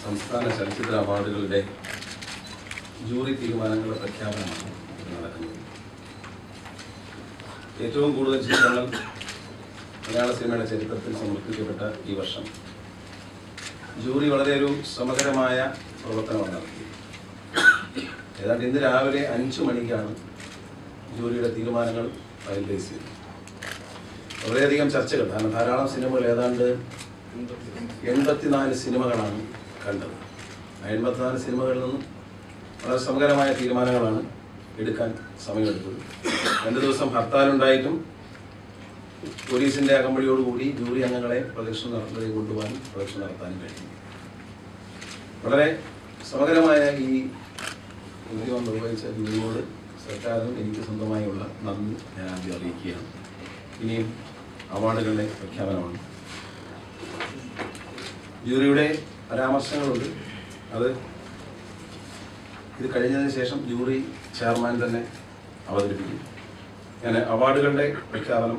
സംസ്ഥാന ചലച്ചിത്ര അവാർഡുകളുടെ ജൂറി തീരുമാനങ്ങളുടെ പ്രഖ്യാപനമാണ് നടക്കുന്നത്. ഏറ്റവും കൂടുതൽ ചിത്രങ്ങൾ മലയാള സിനിമയുടെ ചരിത്രത്തിൽ സമർപ്പിക്കപ്പെട്ട ഈ വർഷം ജൂറി വളരെ ഒരു സമഗ്രമായ പ്രവർത്തനമാണ് നടത്തിയത്. ഏതാണ്ട് ഇന്ന് രാവിലെ 5 മണിക്കാണ് ജൂറിയുടെ തീരുമാനങ്ങൾ ഫൈനലൈസ് ചെയ്തത്. വളരെയധികം ചർച്ചകൾ, കാരണം ധാരാളം സിനിമകൾ, ഏതാണ്ട് 84 സിനിമകളാണ് കണ്ടത്. ആ 84 സിനിമകളിൽ നിന്നും വളരെ സമഗ്രമായ തീരുമാനങ്ങളാണ് എടുക്കാൻ സമയമെടുത്തത്. 2 ദിവസം ഹർത്താലുണ്ടായിട്ടും പോലീസിന്റെ അകമ്പടിയോടുകൂടി ജൂറി അംഗങ്ങളെ പ്രദക്ഷിണം നടത്തുന്നതിൽ കൊണ്ടുപോകാൻ പ്രദക്ഷിണം നടത്താനും കഴിഞ്ഞു. വളരെ സമഗ്രമായ ഈ ഉദ്യമം നിർവഹിച്ച ജൂറിയോട് സർക്കാരിനും എനിക്ക് സ്വന്തമായുള്ള നന്ദി ഞാൻ ആദ്യം അറിയിക്കുകയാണ്. ഇനിയും അവാർഡുകളുടെ പ്രഖ്യാപനമാണ്. ജൂറിയുടെ പരാമർശങ്ങളുണ്ട്. അത് ഇത് കഴിഞ്ഞതിന് ശേഷം ജൂറി ചെയർമാൻ തന്നെ അവതരിപ്പിക്കും. ഞാൻ അവാർഡുകളുടെ പ്രഖ്യാപനം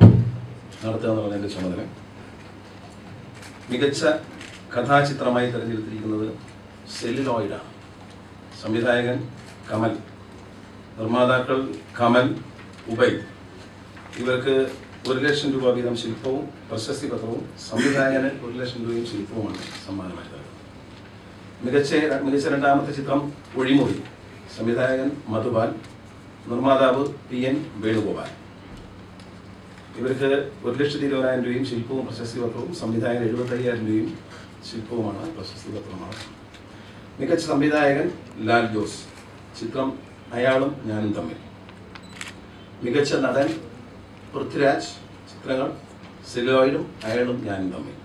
നടത്തുക എന്നുള്ളത് എൻ്റെ ചുമതല. മികച്ച കഥാചിത്രമായി തിരഞ്ഞെടുത്തിരിക്കുന്നത് സെല്ലുലോയിഡാണ്. സംവിധായകൻ കമൽ, നിർമ്മാതാക്കൾ കമൽ, ഉബൈദ്. ഇവർക്ക് 1 ലക്ഷം രൂപ വീതം ശില്പവും പ്രശസ്തി പത്രവും, സംവിധായകന് 1 ലക്ഷം രൂപയും ശില്പവുമാണ് സമ്മാനമായി നൽകുന്നത്. മികച്ച രണ്ടാമത്തെ ചിത്രം ഒഴിമുറി. സംവിധായകൻ മധുപാൽ, നിർമ്മാതാവ് PN വേണുഗോപാൽ. ഇവർക്ക് 1,20,000 രൂപയും ശില്പവും പ്രശസ്തി പത്രവും, സംവിധായകൻ 75,000 രൂപയും ശില്പവുമാണ് പ്രശസ്തി പത്രമാണ്. മികച്ച സംവിധായകൻ ലാൽ ജോസ്. ചിത്രം അയാളും ഞാനും തമ്മിൽ. മികച്ച നടൻ പൃഥ്വിരാജ്. ചിത്രങ്ങൾ സെല്ലുലോയിഡും അയാളും ഞാനും തമ്മിൽ.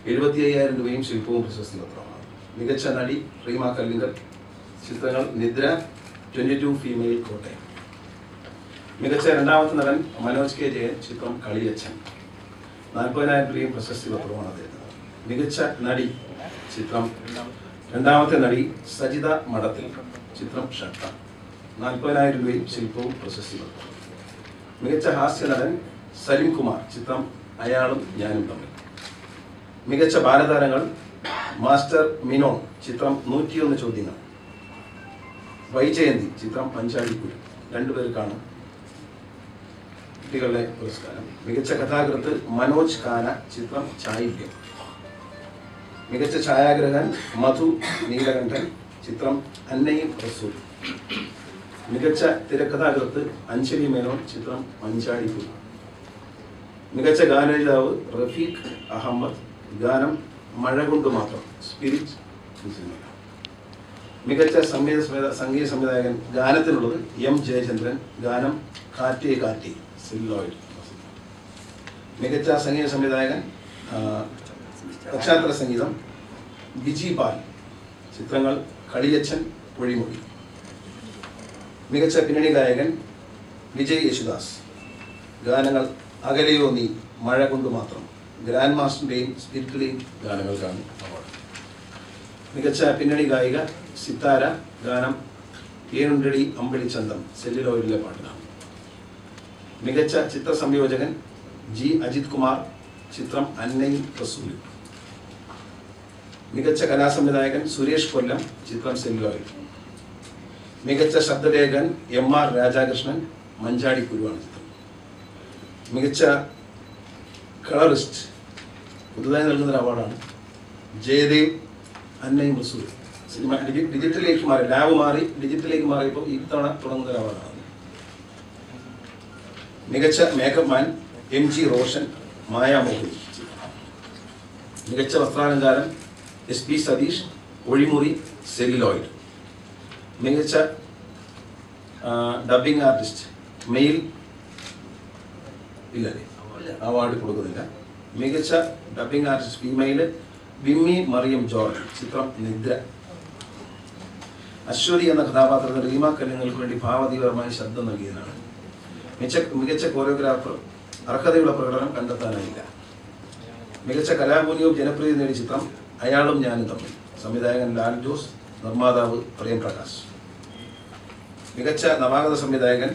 75,000 രൂപയും ശില്പവും പ്രശസ്തി പത്രമാണ്. മികച്ച നടി റീമ കല്ലിങ്കൽ. ചിത്രങ്ങൾ നിദ്ര, 22 ഫീമെയിൽ കോട്ടയം. മികച്ച രണ്ടാമത്തെ നടൻ മനോജ് K ജയൻ. ചിത്രം കളിയച്ഛൻ. 40,000 രൂപയും പ്രശസ്തി പത്രവുമാണ് അദ്ദേഹത്തിന്. മികച്ച നടി. ചിത്രം രണ്ടാമത്തെ നടി സജിത മഠത്തിൽ. ചിത്രം ഷട്ട. 40,000 രൂപയും ശില്പവും പ്രശസ്തി പത്രവും. മികച്ച ഹാസ്യ നടൻ സലിം കുമാർ. ചിത്രം അയാളും ഞാനും തമ്മിൽ. മികച്ച ബാലതാരങ്ങൾ മാസ്റ്റർ മിനോൺ. ചിത്രം 101 ചോദ്യങ്ങൾ. വൈജയന്തി. ചിത്രം പഞ്ചാടിക്കുഴി. 2 പേർക്കാണ് കുട്ടികളുടെ പുരസ്കാരം. മികച്ച കഥാകൃത്ത് മനോജ് കാന. ചിത്രം ചായില്യം. മികച്ച ഛായാഗ്രഹൻ മധു നീലകണ്ഠൻ. ചിത്രം അന്നയും റസൂൽ. മികച്ച തിരക്കഥാകൃത്ത് അഞ്ജലി മേനോൻ. ചിത്രം മഞ്ചാടിക്കുഴി. മികച്ച ഗാനരചയിതാവ് റഫീഖ് അഹമ്മദ്. ഗാനം മഴ കൊണ്ട് മാത്രം, സ്പിരിറ്റ്. മികച്ച സംഗീത സംവിധായകൻ ഗാനത്തിനുള്ളത് M ജയചന്ദ്രൻ. ഗാനം കാറ്റേ കാറ്റേ, സെല്ലുലോയിഡ്. മികച്ച സംഗീത സംവിധായകൻ പശ്ചാത്തല സംഗീതം ബിജി പാൽ. ചിത്രങ്ങൾ കളിയച്ഛൻ, ഒഴിമുറി. മികച്ച പിന്നണി ഗായകൻ വിജയ് യേശുദാസ്. ഗാനങ്ങൾ അകലെയോ നീ, മഴ കൊണ്ട് മാത്രം. ഗ്രാൻഡ് മാസ്റ്ററിന്റെയും സ്പിരിറ്റിലെയും ഗാനങ്ങൾക്കാണ് അവാർഡ്. മികച്ച പിന്നണി ഗായിക സിത്താര. ഗാനം ഏനുണ്ടടി അമ്പളിച്ചന്തം, സെല്ലുലോയിഡിലെ പാട്ടിനാണ്. മികച്ച ചിത്ര സംയോജകൻ G അജിത് കുമാർ. ചിത്രം അന്നയും റസൂലും. മികച്ച കലാസംവിധായകൻ സുരേഷ് കൊല്ലം. ചിത്രം സെല്ലുലോയിഡ്. മികച്ച ശബ്ദലേഖകൻ MR രാധാകൃഷ്ണൻ. മഞ്ചാടിക്കുരുവാണ് ചിത്രം. മികച്ച കളറിസ്റ്റ് പുതുതായി നൽകുന്നൊരു അവാർഡാണ്. ജയദേവ്, അന്നയും റസൂൽ. സിനിമ ഡിജിറ്റലിലേക്ക് മാറി, ലാബ് മാറി ഡിജിറ്റലിലേക്ക് മാറിയപ്പോൾ ഇത്തവണ തുടങ്ങുന്നൊരു അവാർഡാണ്. മികച്ച മേക്കപ്പ് മാൻ MG റോഷൻ, മായാമോഹിനി. മികച്ച വസ്ത്രാലങ്കാരം SP സതീഷ്, ഒഴിമുറി, സെല്ലുലോയിഡ്. മികച്ച ഡബിംഗ് ആർട്ടിസ്റ്റ് മെയിൽ ഇല്ലല്ലേ, അവാർഡ് കൊടുക്കുന്നില്ല. മികച്ച dubbing artist female വിമ്മി Mariyam George. ചിത്രം നിദ്ര. അശ്വതി എന്ന കഥാപാത്രത്തിന് റീമ കല്ലിങ്ങൾക്ക് വേണ്ടി ഭാവതീവ്രമായി ശബ്ദം നൽകിയതാണ്. മികച്ച കോറിയോഗ്രാഫർ. അർഹതയുള്ള പ്രകടനം കണ്ടെത്താനായില്ല. മികച്ച കലാമൂല്യവും ജനപ്രീതി നേടിയ ചിത്രം അയാളും ഞാനും തമ്മിൽ. സംവിധായകൻ ലാൽ ജോസ്. നിർമ്മാതാവ് പ്രേം പ്രകാശ്. മികച്ച നവാഗത സംവിധായകൻ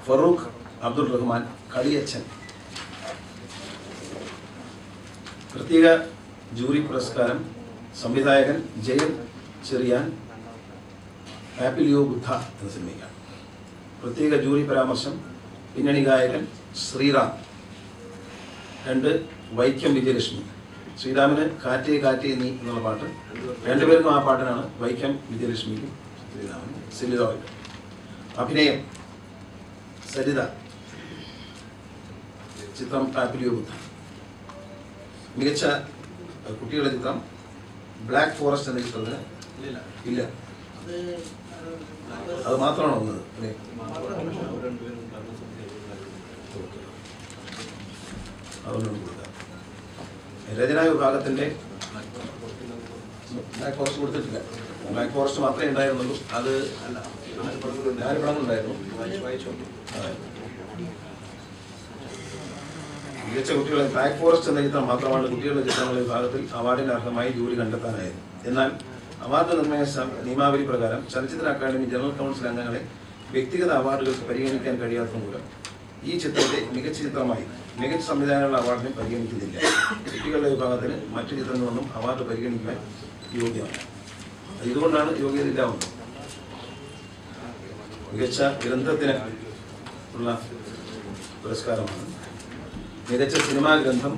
ഫറൂഖ് അബ്ദുൾ റഹ്മാൻ. കളിയച്ഛൻ. പ്രത്യേക ജൂറി പുരസ്കാരം സംവിധായകൻ ജയൻ ചെറിയാൻ പാപ്പിലിയോ ബുദ്ധ എന്ന സിനിമയ്ക്കാണ്. പ്രത്യേക ജൂറി പരാമർശം പിന്നണി ഗായകൻ ശ്രീറാം. 2 വൈക്കം വിജയലക്ഷ്മി. ശ്രീറാമിന് കാറ്റേ കാറ്റേ നീ എന്നുള്ള പാട്ട്, രണ്ടുപേർക്കും ആ പാട്ടിനാണ്. വൈക്കം വിജയലക്ഷ്മിക്കും ശ്രീറാമിനും. സിലിറോയ്. അഭിനയം സരിത. ചിത്രം പാപ്പിലിയോ ബുദ്ധ. മികച്ച കുട്ടികളുടെ ചിത്രം ബ്ലാക്ക് ഫോറസ്റ്റ് എന്ന ചിത്രത്തിന് ഇല്ല, അത് മാത്രമാണ് വന്നത്. അതുകൊണ്ടാണ് കൊടുക്കുക. രചനാ വിഭാഗത്തിന്റെ ബ്ലാക്ക് ഫോറസ്റ്റ് കൊടുത്തിട്ടില്ല. ബ്ലാക്ക് ഫോറസ്റ്റ് മാത്രമേ ഉണ്ടായിരുന്നുള്ളൂ. അത് 4 പടങ്ങളുണ്ടായിരുന്നു. മികച്ച കുട്ടികളെ ബ്ലാക്ക് ഫോറസ്റ്റ് എന്ന ചിത്രം മാത്രമാണ് കുട്ടികളുടെ ചിത്രങ്ങളുടെ വിഭാഗത്തിൽ അവാർഡിന് അർഹമായി ജൂറി കണ്ടെത്താനായത്. എന്നാൽ അവാർഡ് നിർണയ നിയമാവലി പ്രകാരം ചലച്ചിത്ര അക്കാദമി ജനറൽ കൗൺസിൽ അംഗങ്ങളെ വ്യക്തിഗത അവാർഡുകൾക്ക് പരിഗണിക്കാൻ കഴിയാത്ത മൂലം ഈ ചിത്രത്തെ മികച്ച ചിത്രമായി മികച്ച സംവിധാനങ്ങളുടെ അവാർഡിനെ പരിഗണിക്കുന്നില്ല. കുട്ടികളുടെ വിഭാഗത്തിന് മറ്റു ചിത്രങ്ങളൊന്നും അവാർഡ് പരിഗണിക്കാൻ യോഗ്യമാണ്. ഇതുകൊണ്ടാണ് യോഗ്യത ഇല്ലാവുന്നത്. മികച്ച ഗ്രന്ഥത്തിന് ഉള്ള പുരസ്കാരമാണ്. മികച്ച സിനിമാ ഗ്രന്ഥം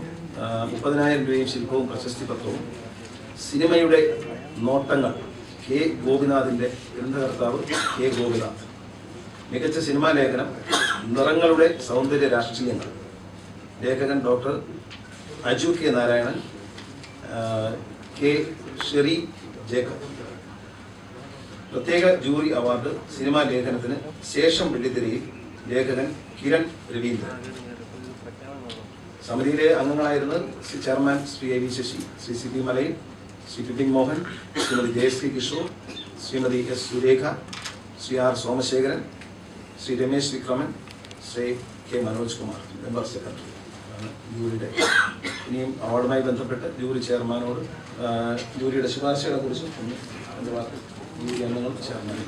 30,000 രൂപയും ശില്പവും പ്രശസ്തി പത്രവും. സിനിമയുടെ നോട്ടങ്ങൾ കെ ഗോപിനാഥിൻ്റെ ഗ്രന്ഥകർത്താവ് കെ ഗോപിനാഥ്. മികച്ച സിനിമാ ലേഖനം നിറങ്ങളുടെ സൗന്ദര്യ രാഷ്ട്രീയങ്ങൾ. ലേഖകൻ doctor Aju K Narayanan, K Sherry Jacob. പ്രത്യേക ജൂറി അവാർഡ് സിനിമാ ലേഖനത്തിന് ശേഷം വെള്ളിത്തിരയിൽ ലേഖകൻ കിരൺ രവീന്ദ്രൻ. സമിതിയിലെ അംഗങ്ങളായിരുന്നത് chairman Shri A V Sasi, Shri C P Malayil, Shri Bipin Mohan, Shrimati Jayashree Kishore, Shrimati S Surekha, Shri R Somasekharan, Shri Ramesh Vikraman, Shri K Manoj Kumar member secretary ആണ് ജൂറിയുടെ. ഇനിയും അവാർഡുമായി ബന്ധപ്പെട്ട് ജൂറി ചെയർമാനോട് ജൂറിയുടെ ശുപാർശകളെ കുറിച്ച് ജൂറി അംഗങ്ങൾ ചെയർമാൻ